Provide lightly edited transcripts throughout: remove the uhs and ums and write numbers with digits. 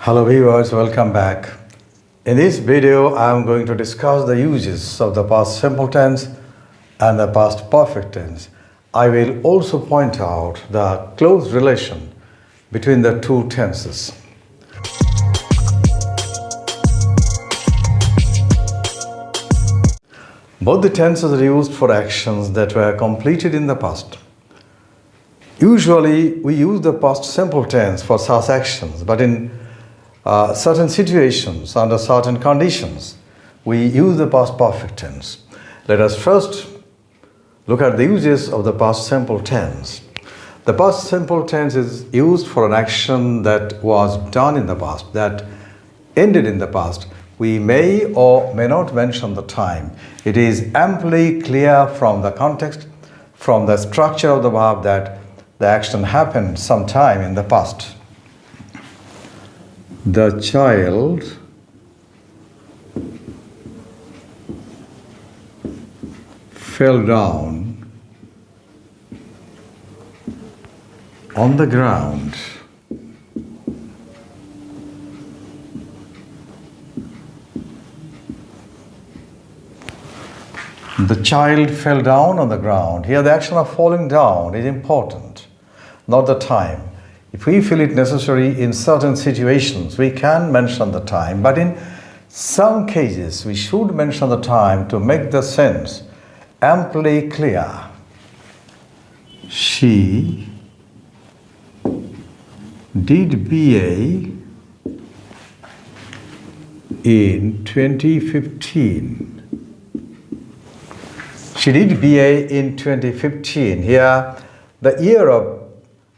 Hello viewers, welcome back. In this video, I am going to discuss the uses of the past simple tense and the past perfect tense. I will also point out the close relation between the two tenses. Both the tenses are used for actions that were completed in the past. Usually, we use the past simple tense for such actions, but in certain situations, under certain conditions, we use the past perfect tense. Let us first look at the uses of the past simple tense. The past simple tense is used for an action that was done in the past, that ended in the past. We may or may not mention the time. It is amply clear from the context, from the structure of the verb, that the action happened sometime in the past. The child fell down on the ground. The child fell down on the ground. Here the action of falling down is important, not the time. If we feel it necessary in certain situations, we can mention the time, but in some cases, we should mention the time to make the sense amply clear. She did BA in 2015. She did BA in 2015. Here, the year of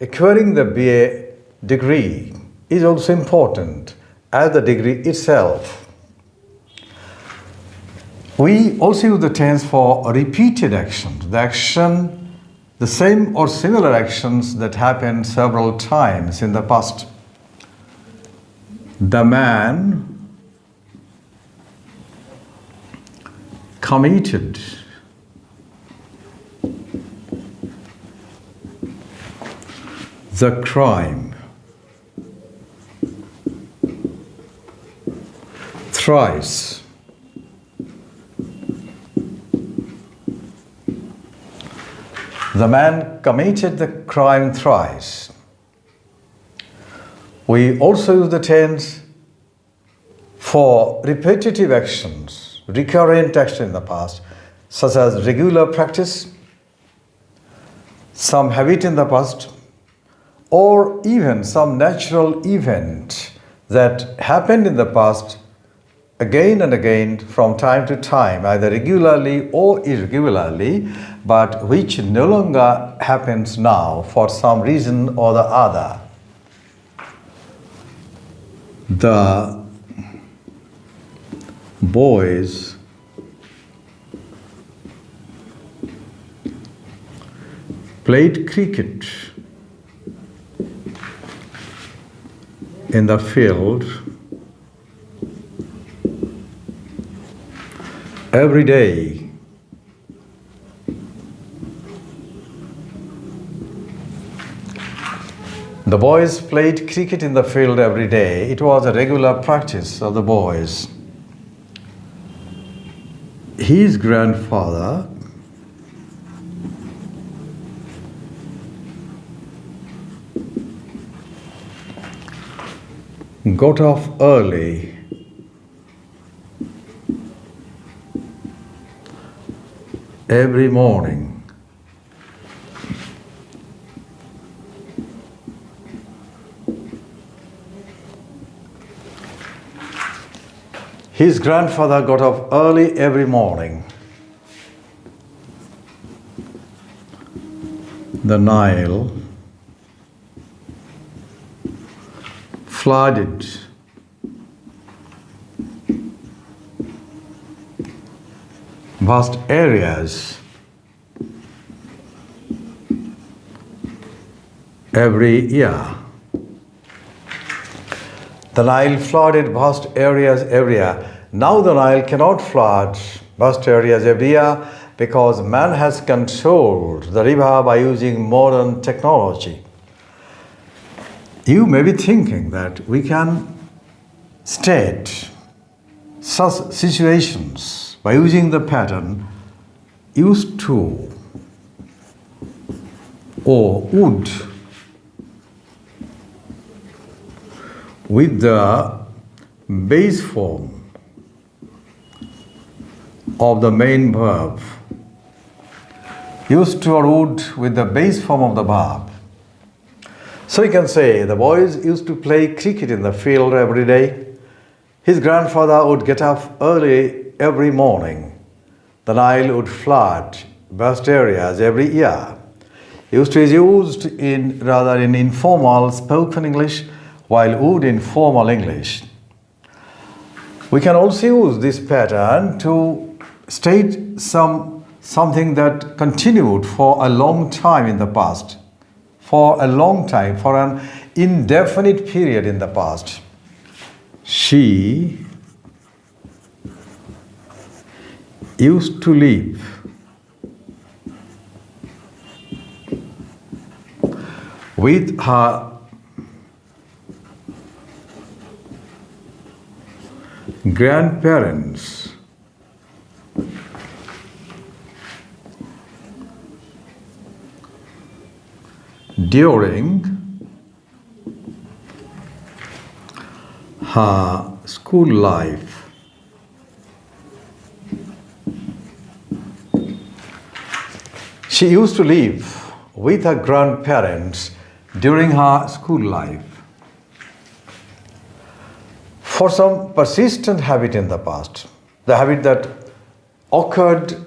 acquiring the BA degree is also important as the degree itself. We also use the tense for repeated actions. The same or similar actions that happened several times in the past. The man committed the crime thrice. The man committed the crime thrice. We also use the tense for repetitive actions, recurrent action in the past, such as regular practice, some habit in the past, or even some natural event that happened in the past again and again from time to time, either regularly or irregularly, but which no longer happens now for some reason or the other. The boys played cricket in the field every day. The boys played cricket in the field every day. It was a regular practice of the boys. His grandfather got off early every morning. His grandfather got off early every morning. The Nile flooded vast areas every year. The Nile flooded vast areas every year. Now the Nile cannot flood vast areas every year because man has controlled the river by using modern technology. You may be thinking that we can state such situations by using the pattern used to or would with the base form of the main verb. Used to or would with the base form of the verb. So you can say the boys used to play cricket in the field every day. His grandfather would get up early every morning. The Nile would flood vast areas every year. Used to is used in rather in informal spoken English, while would in formal English. We can also use this pattern to state something that continued for a long time in the past, for a long time, for an indefinite period in the past. She used to live with her grandparents during her school life. She used to live with her grandparents during her school life. For some persistent habit in the past, the habit that occurred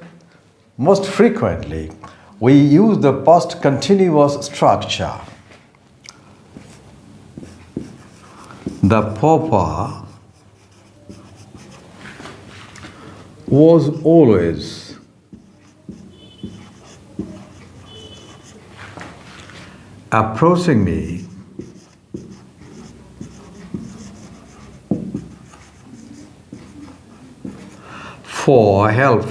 most frequently, we use the past continuous structure. The pauper was always approaching me for help.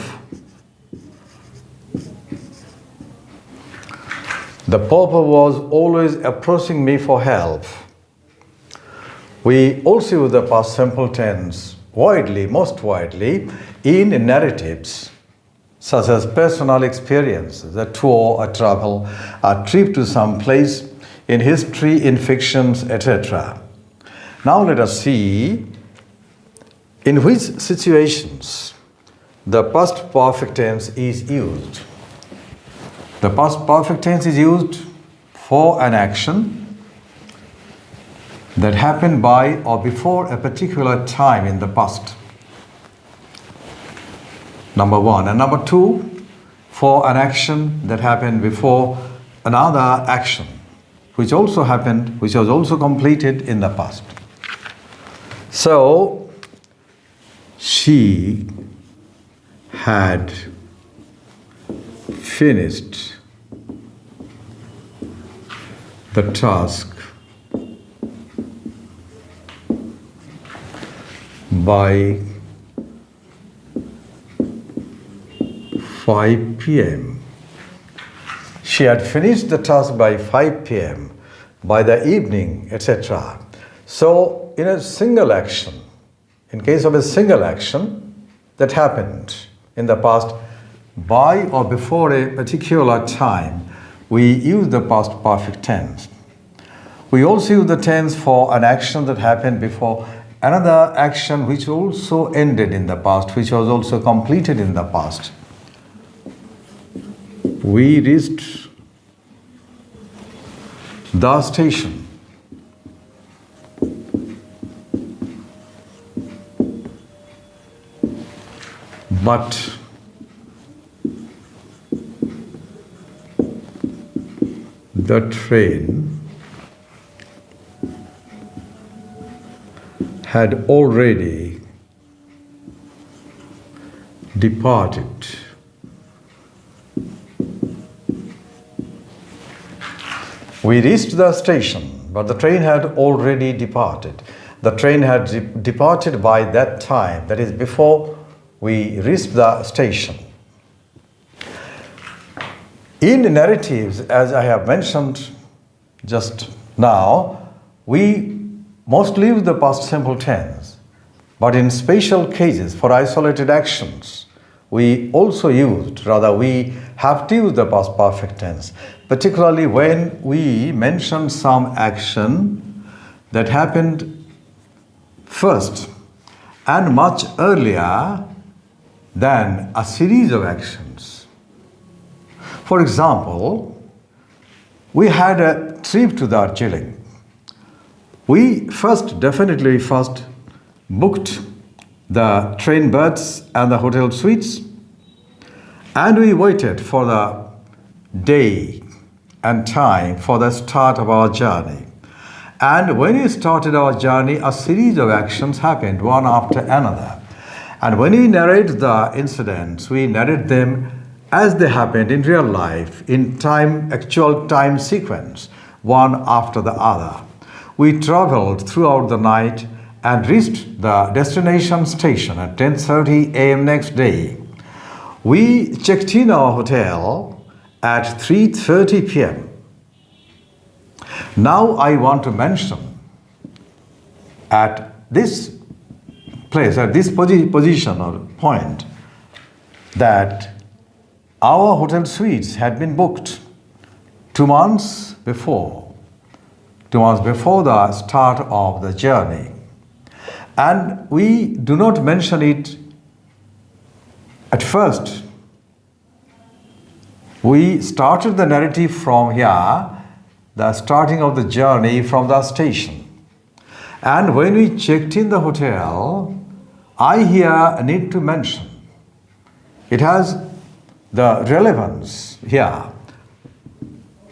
The pauper was always approaching me for help. We also use the past simple tense widely, most widely, in narratives such as personal experiences, a tour, a travel, a trip to some place, in history, in fictions, etc. Now let us see in which situations the past perfect tense is used. The past perfect tense is used for an action that happened by or before a particular time in the past. Number one. And number two, for an action that happened before another action, which also happened, which was also completed in the past. So, she had finished the task by 5 p.m. She had finished the task by 5 p.m., by the evening, etc. So, in a single action, in case of a single action that happened in the past by or before a particular time, we use the past perfect tense. We also use the tense for an action that happened before another action which also ended in the past, which was also completed in the past. We reached the station. But the train had already departed. We reached the station, but the train had already departed. The train had departed by that time, that is before we reached the station. In narratives, as I have mentioned just now, we mostly use the past simple tense. But in special cases, for isolated actions, we have to use the past perfect tense, particularly when we mention some action that happened first and much earlier than a series of actions. For example, we had a trip to Darjeeling. We definitely first booked the train berths and the hotel suites, and we waited for the day and time for the start of our journey. And when we started our journey, a series of actions happened one after another. And when we narrate the incidents, we narrate them as they happened in real life, in actual time sequence, one after the other. We traveled throughout the night and reached the destination station at 10:30 a.m. next day. We checked in our hotel at 3:30 p.m. Now I want to mention at this place, at this position or point, that our hotel suites had been booked 2 months before the start of the journey. And we do not mention it at first. We started the narrative from here, the starting of the journey from the station. And when we checked in the hotel, I here need to mention, it has the relevance here.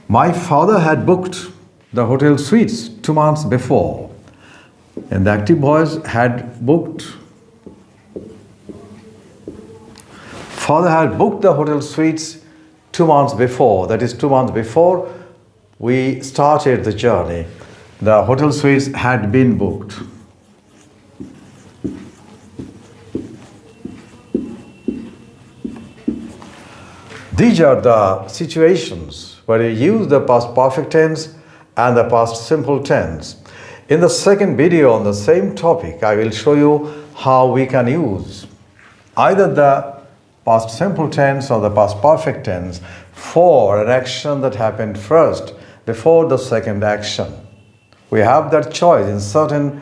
My father had booked the hotel suites 2 months before, and the active voice had booked. Father had booked the hotel suites 2 months before, that is 2 months before we started the journey. The hotel suites had been booked. These are the situations where you use the past perfect tense and the past simple tense. In the second video on the same topic, I will show you how we can use either the past simple tense or the past perfect tense for an action that happened first before the second action. We have that choice in certain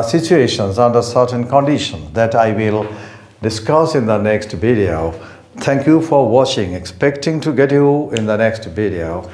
situations under certain conditions that I will discuss in the next video. Thank you for watching. Expecting to get you in the next video.